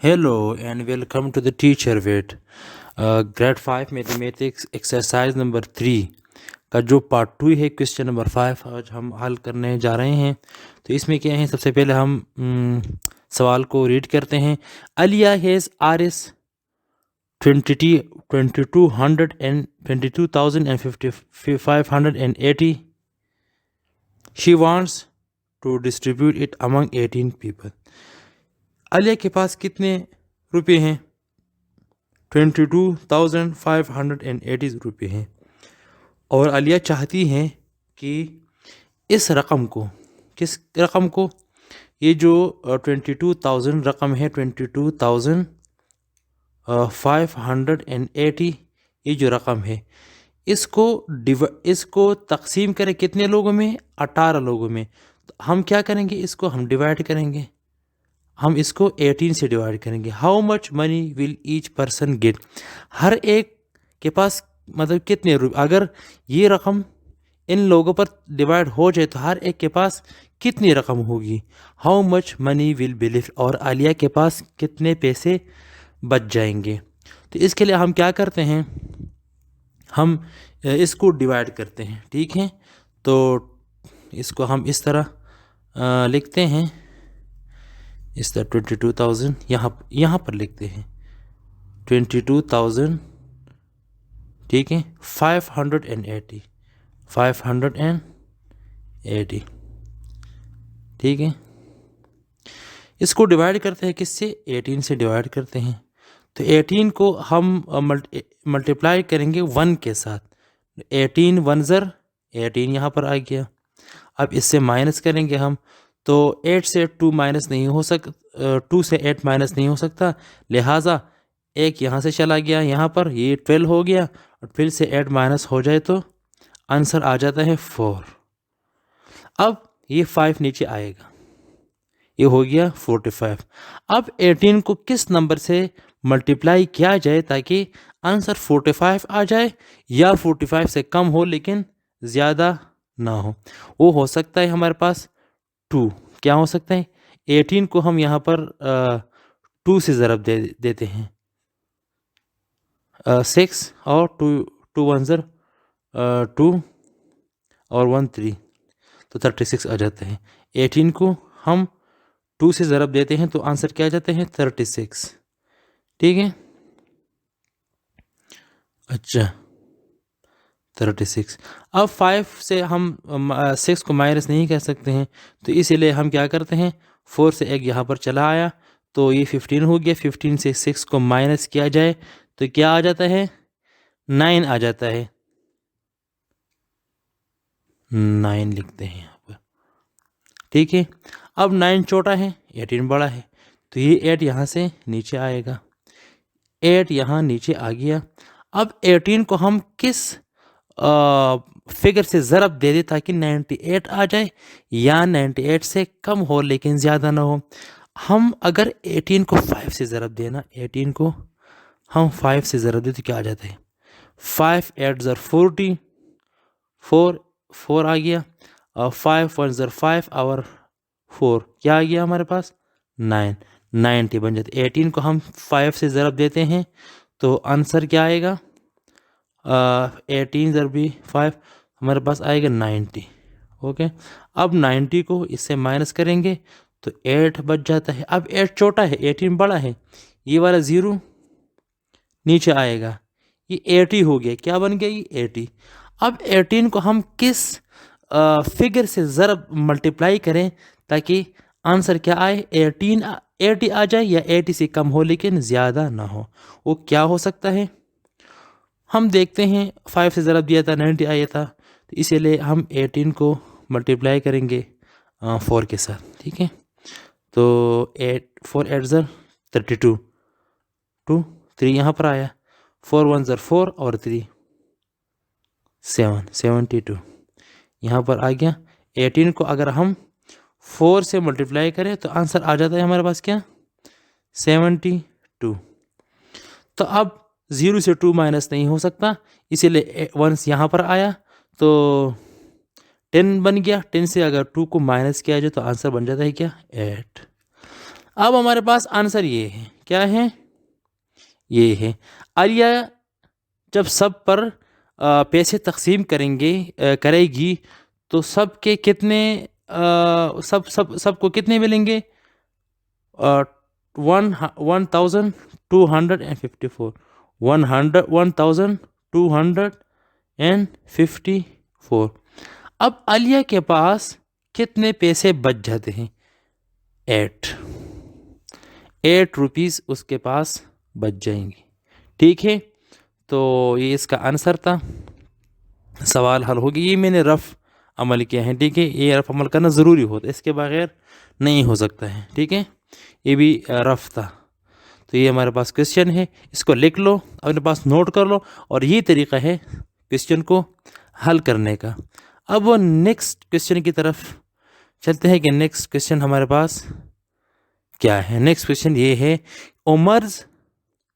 Hello and welcome to the teacher vet. Grade 5 mathematics exercise number 3 का जो part 2 है question number 5 आज हम हल करने जा रहे हैं। तो इसमें क्या है, सबसे पहले हम सवाल को रीड करते हैं। Aliya has R S 22,580. She wants to distribute it among 18 people. Aliya के पास कितने रुपए हैं? 22,580 रुपये हैं और अलिया चाहती हैं कि इस रकम को, किस रकम को, ये जो 22,000 रकम है, 22,580 ये जो रकम है, इसको तकसीम करें कितने लोगों में? 18 लोगों में। तो हम क्या करेंगे, इसको हम डिवाइड करेंगे, हम इसको 18 से डिवाइड करेंगे। How much money will each person get? हर एक के पास मतलब कितने रुपये, अगर ये रकम इन लोगों पर डिवाइड हो जाए तो हर एक के पास कितनी रकम होगी? How much money will be left? और आलिया के पास कितने पैसे बच जाएंगे? तो इसके लिए हम क्या करते हैं, हम इसको डिवाइड करते हैं। ठीक है, तो इसको हम इस तरह लिखते हैं, इस तरह 22,000 यहाँ पर लिखते हैं 22,000, ठीक है, 580, ठीक है। इसको डिवाइड करते हैं किससे? 18 से डिवाइड करते हैं। तो 18 को हम मल्टीप्लाई करेंगे 1 के साथ। 18 1 ज़र 18 यहाँ पर आ गया। अब इससे माइनस करेंगे हम, तो 8 से 2 माइनस नहीं हो सकता, 2 से 8 माइनस नहीं हो सकता, लिहाजा एक यहाँ से चला गया, यहाँ पर ये 12 हो गया, और फिर से 8 माइनस हो जाए तो आंसर आ जाता है 4। अब ये 5 नीचे आएगा, ये हो गया 45। अब 18 को किस नंबर से मल्टीप्लाई किया जाए ताकि आंसर 45 आ जाए, या 45 से कम हो लेकिन ज़्यादा ना हो? वो हो सकता है हमारे पास 2। क्या हो सकता है? 18 को हम यहाँ पर 2 से ज़रब देते हैं, 6 और 2 1 ज़र 2 और 1 3, तो 36 आ जाता है। 18 को हम 2 से ज़रब देते हैं तो आंसर क्या आ जाते हैं? 36। ठीक है, अच्छा 36। अब 5 से हम 6 को माइनस नहीं कर सकते हैं, तो इसीलिए हम क्या करते हैं, 4 से एक यहाँ पर चला आया तो ये 15 हो गया। 15 से 6 को माइनस किया जाए तो क्या आ जाता है? 9 आ जाता है। 9 लिखते हैं यहाँ पर, ठीक है। अब 9 छोटा है, 18 बड़ा है, तो ये 8 यहाँ से नीचे आएगा, 8 यहाँ नीचे आ गया। अब 18 को हम किस फिगर से ज़रब दे दे ताकि 98 आ जाए, या 98 से कम हो लेकिन ज़्यादा ना हो? हम अगर 18 को 5 से ज़रब देना, 18 को हम 5 से ज़रब दे तो क्या आ जाता है? 5 8 ज़र 40, 4 आ गया, और 5 1 ज़र 5 और 4 क्या आ गया हमारे पास? 9, 90 बन जाते। 18 को हम 5 से ज़रब देते हैं तो आंसर क्या आएगा? 18 ज़र भी 5 हमारे पास आएगा 90। ओके, अब 90 को इससे माइनस करेंगे तो 8 बच जाता है। अब 8 छोटा है, 18 बड़ा है, ये वाला 0 नीचे आएगा, ये 80 हो गया। क्या बन गया? ये 80। अब 18 को हम किस फिगर से ज़रब मल्टीप्लाई करें ताकि आंसर क्या आए? 80 आ जाए, या 80 से कम हो लेकिन ज़्यादा ना हो? वो क्या हो सकता है? हम देखते हैं, 5 से ज़रब दिया था 90 आया था, तो इसीलिए हम 18 को मल्टीप्लाई करेंगे 4 के साथ। ठीक है, तो 4 8 ज़र 32, 2 3 यहाँ पर आया, 4 1 ज़र 4 और 3 7 72 यहाँ पर आ गया। 18 को अगर हम 4 से मल्टीप्लाई करें तो आंसर आ जाता है हमारे पास क्या? 72। तो अब 0 से 2 माइनस नहीं हो सकता, इसीलिए 1 यहाँ पर आया तो 10 बन गया। 10 से अगर 2 को माइनस किया जाए तो आंसर बन जाता है क्या? 8। अब हमारे पास आंसर ये है, क्या है, ये है। आलिया जब सब पर पैसे तकसीम करेगी तो सबके कितने सबको कितने मिलेंगे, 1254, 1254। अब आलिया के पास कितने पैसे बच जाते हैं, 8 रुपीज़ उसके पास बच जाएंगे। ठीक है, तो ये इसका आंसर था। सवाल हल हो गया। ये मैंने रफ़ अमल किया है, ठीक है। ये रफ़ अमल करना ज़रूरी होता है, इसके बगैर नहीं हो सकता है, ठीक है। ये भी रफ़ था। तो ये हमारे पास क्वेश्चन है, इसको लिख लो, अपने पास नोट कर लो, और ये तरीका है क्वेश्चन को हल करने का। अब वो नेक्स्ट क्वेश्चन की तरफ चलते हैं कि नेक्स्ट क्वेश्चन हमारे पास क्या है। नेक्स्ट क्वेश्चन ये है, Umar's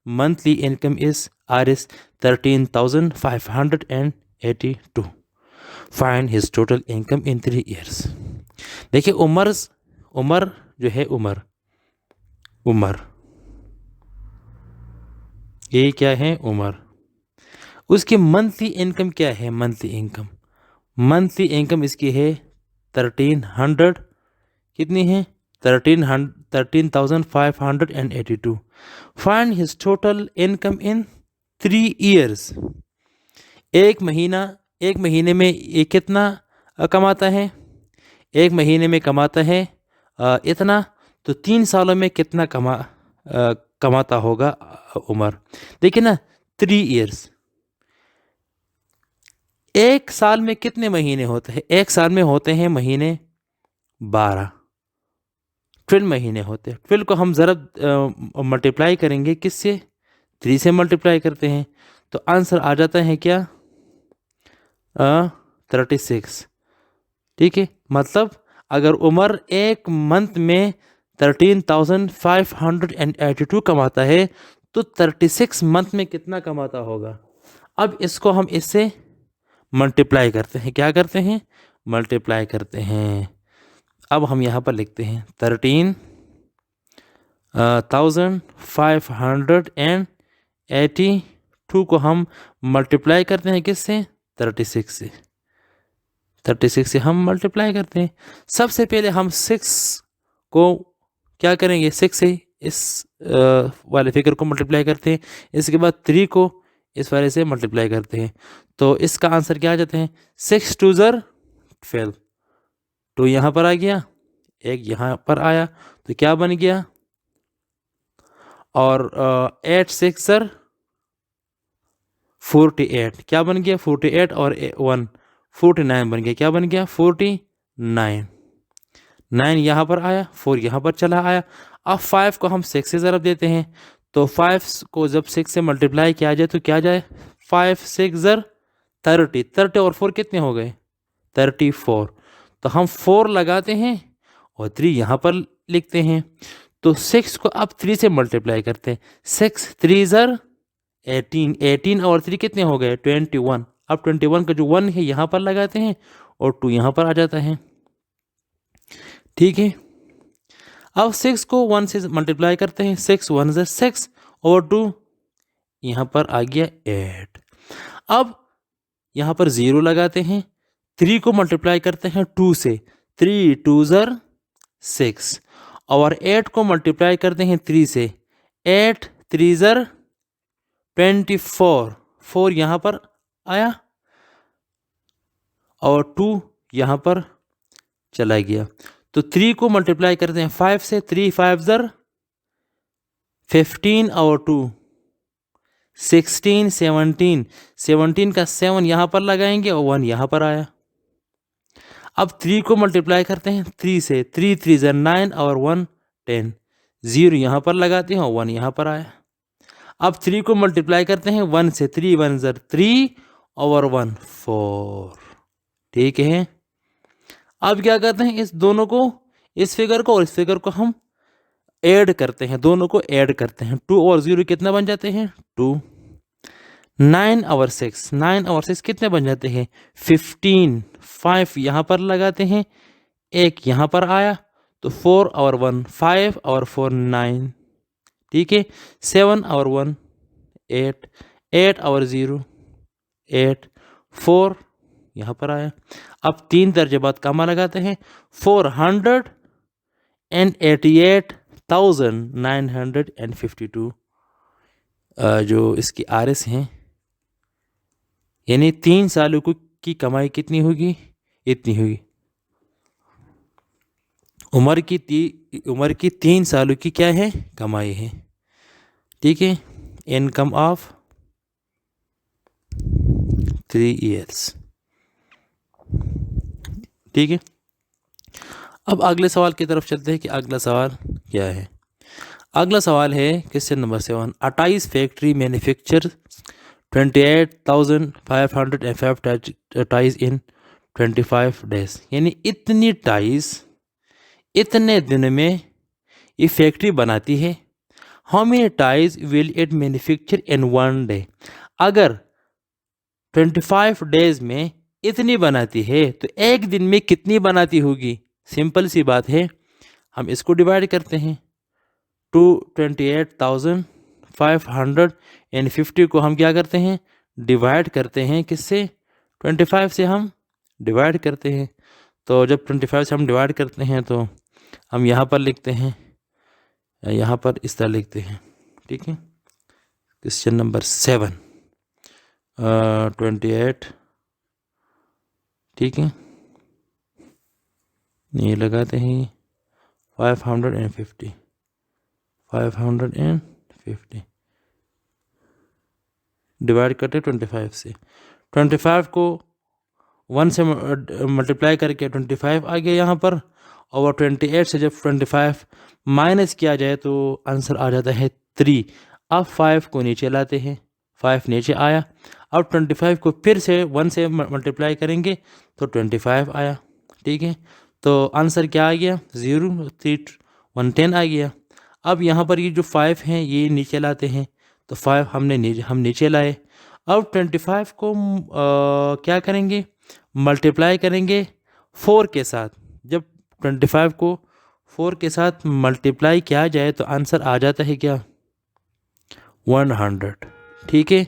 monthly income is Rs 13,582। Find his total income in 3 years। देखिए उमर जो है, उमर ये क्या है, उमर। उसकी मंथली इनकम क्या है, मंथली इनकम इसकी है 1300, कितनी है, 13,582। Find his total income in 3 years। एक महीने में ये कितना कमाता है, एक महीने में कमाता है इतना, तो 3 सालों में कितना कमाता होगा उमर। देखिए ना, 3 years। एक साल में कितने महीने होते हैं, एक साल में होते हैं महीने 12, 12 महीने होते हैं। 12 को हम ज़रा मल्टीप्लाई करेंगे, किससे, 3 से मल्टीप्लाई करते हैं, तो आंसर आ जाता है क्या, 36। ठीक है, मतलब अगर उमर एक मंथ में 13,582 कमाता है, तो 36 मंथ में कितना कमाता होगा। अब इसको हम इससे मल्टीप्लाई करते हैं, क्या करते हैं, मल्टीप्लाई करते हैं। अब हम यहाँ पर लिखते हैं 13,582 को हम मल्टीप्लाई करते हैं किससे, 36 से। 36 से हम मल्टीप्लाई करते हैं। सबसे पहले हम 6 को क्या करेंगे, 6 से इस वाले फिगर को मल्टीप्लाई करते हैं, इसके बाद 3 को इस वाले से मल्टीप्लाई करते हैं, तो इसका आंसर क्या आ जाते हैं, 6 2 ज़र 12। 2 यहाँ पर आ गया, एक यहाँ पर आया, तो क्या बन गया, और 8 6 ज़र 48, क्या बन गया, 48 और 1 49 बन गया, क्या बन गया, 49। 9 यहाँ पर आया, 4 यहाँ पर चला आया। अब 5 को हम 6 से ज़रब देते हैं, तो 5 को जब 6 से मल्टीप्लाई किया जाए तो क्या जाए, 5 6 ज़र 30, 30 और 4 कितने हो गए, 34। तो हम 4 लगाते हैं और 3 यहाँ पर लिखते हैं, तो 6 को अब 3 से मल्टीप्लाई करते हैं, 6 3 ज़र 18, 18 और 3 कितने हो गए, 21। अब 21 का जो 1 है यहाँ पर लगाते हैं और 2 यहाँ पर आ जाता है, ठीक है। अब 6 को 1 से मल्टीप्लाई करते हैं, 6 1 ज़र 6 और 2 यहाँ पर आ गया 8। अब यहाँ पर 0 लगाते हैं, 3 को मल्टीप्लाई करते हैं 2 से, 3 2 ज़र 6 और 8 को मल्टीप्लाई करते हैं 3 से, 8 3 ज़र 24, 4 यहाँ पर आया और 2 यहाँ पर चला गया, तो 3 को मल्टीप्लाई करते हैं 5 से, 3 5 ज़र 15 और 2 16 17, 17 का 7 यहाँ पर लगाएंगे और 1 यहाँ पर आया। अब 3 को मल्टीप्लाई करते हैं 3 से, 3 3 ज़र 9 और 1 10, 0 यहाँ पर लगाते हैं और 1 यहाँ पर आया। अब 3 को मल्टीप्लाई करते हैं 1 से, 3 1 ज़र 3 और 1 4, ठीक है। अब क्या करते हैं, इस दोनों को, इस फिगर को और इस फिगर को हम ऐड करते हैं, दोनों को ऐड करते हैं, 2 और 0 कितना बन जाते हैं, 2। 9 और 6, 9 और 6 कितने बन जाते हैं, 15। 5 यहाँ पर लगाते हैं, एक यहाँ पर आया, तो 4 और 1 5 और 4 9, ठीक है। 7 और 1 8, 8 और 0 8, 4 यहाँ पर आया। अब 3 दर्जे बाद कामा लगाते हैं। 488,952 जो इसकी RS हैं, यानी 3 सालों की कमाई कितनी होगी, इतनी होगी। उम्र की 3 सालों की क्या है, कमाई है। ठीक है, इनकम ऑफ 3 years। ठीक है, अब अगले सवाल की तरफ चलते हैं कि अगला सवाल क्या है। अगला सवाल है question number 7। 28 factory manufacture 28,505 ties इन 25 डेज, यानी इतनी टाइज इतने दिन में ये फैक्ट्री बनाती है। How many ties will it manufacture in 1 day. अगर 25 डेज में इतनी बनाती है तो एक दिन में कितनी बनाती होगी। सिंपल सी बात है, हम इसको डिवाइड करते हैं। 28,550 को हम क्या करते हैं, डिवाइड करते हैं किससे, 25 से हम डिवाइड करते हैं। तो जब 25 से हम डिवाइड करते हैं तो हम यहाँ पर लिखते हैं, यहाँ पर इस तरह लिखते हैं। ठीक है, क्वेश्चन नंबर 7 28, ठीक है, ये लगाते हैं 550 डिवाइड करते 25 से। 25 को 1 से मल्टीप्लाई करके 25 आ गया यहाँ पर, और 28 से जब 25 माइनस किया जाए तो आंसर आ जाता है 3। अब 5 को नीचे लाते हैं, 5 नीचे आया। अब 25 को फिर से 1 से मल्टीप्लाई करेंगे तो 25 आया। ठीक है, तो आंसर क्या आ गया, 0 3 1 10 आ गया। अब यहाँ पर ये जो 5 हैं ये नीचे लाते हैं, तो 5 हम नीचे लाए। अब 25 को क्या करेंगे, मल्टीप्लाई करेंगे 4 के साथ। जब 25 को 4 के साथ मल्टीप्लाई किया जाए तो आंसर आ जाता है क्या, 100। ठीक है,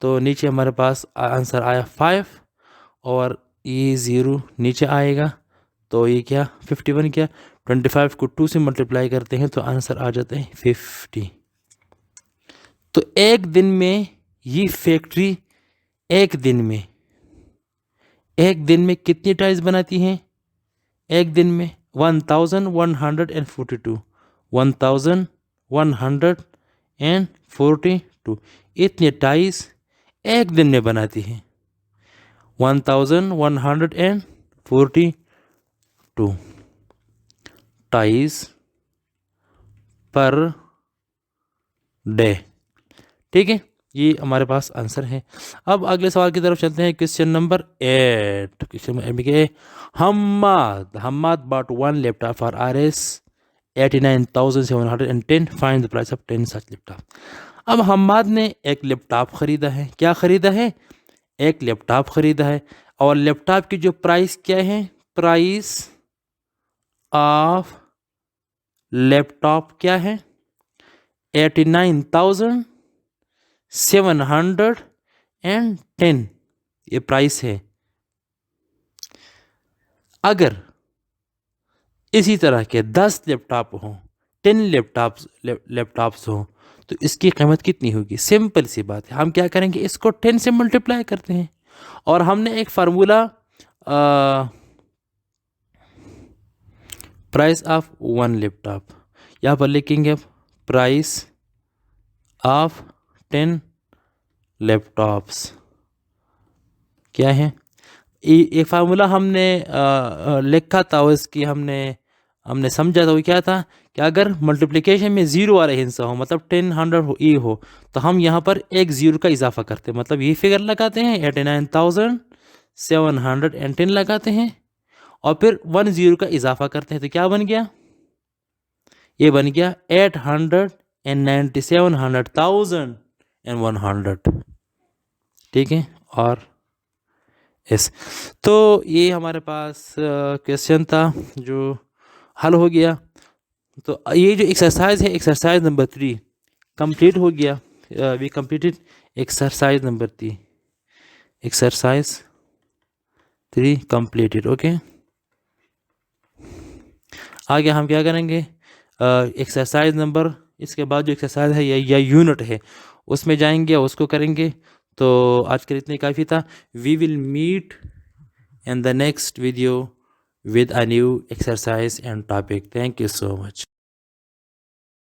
तो नीचे हमारे पास आंसर आया 5 और ये 0 नीचे आएगा, तो ये क्या 51 क्या। 25 को 2 से मल्टीप्लाई करते हैं तो आंसर आ जाता है 50। तो एक दिन में ये फैक्ट्री एक दिन में कितनी टाइल्स बनाती हैं, एक दिन में 1142 1142 इतने टाइल्स एक दिन में बनाती हैं। 1142 टाइल्स पर डे। ठीक है, ये हमारे पास आंसर है। अब अगले सवाल की तरफ चलते हैं, question number 8। Question number Hammad bought 1 laptop for RS 89,710, find the price of 10 such laptop. अब हम्माद ने एक लैपटॉप खरीदा है। क्या खरीदा है, एक लैपटॉप खरीदा है, और लैपटॉप की जो प्राइस क्या है, प्राइस ऑफ लैपटॉप क्या है, 89,710 ये प्राइस है। अगर इसी तरह के 10 लैपटॉप हों, 10 लैपटॉप्स हों, तो इसकी कीमत कितनी होगी। सिंपल सी बात है, हम क्या करेंगे, इसको 10 से मल्टीप्लाई करते हैं, और हमने एक फार्मूला प्राइस ऑफ 1 लैपटॉप यहाँ पर लिखेंगे, प्राइस ऑफ 10 लैपटॉप्स क्या है। एक फार्मूला हमने लिखा था, इसकी हमने समझा था, वो क्या था कि अगर मल्टीप्लिकेशन में 0 वाला हिस्सा हो, मतलब 10 100 हो तो हम यहाँ पर एक 0 का इजाफा करते हैं, मतलब ये फिगर लगाते हैं 89,710 लगाते हैं, और फिर 1 0 का इजाफा करते हैं, तो क्या बन गया, ये बन गया 897,100,000। ठीक है, और यस, तो ये हमारे पास क्वेश्चन था जो हल हो गया। तो ये जो एक्सरसाइज है, एक्सरसाइज नंबर 3, कंप्लीट हो गया। We completed exercise number 3, exercise 3 completed. Okay, आगे हम क्या करेंगे, एक्सरसाइज नंबर, इसके बाद जो एक्सरसाइज है या यूनिट है उसमें जाएंगे और उसको करेंगे। तो आज के लिए इतने काफ़ी था। We will meet in the next video with a new exercise and topic. Thank you so much.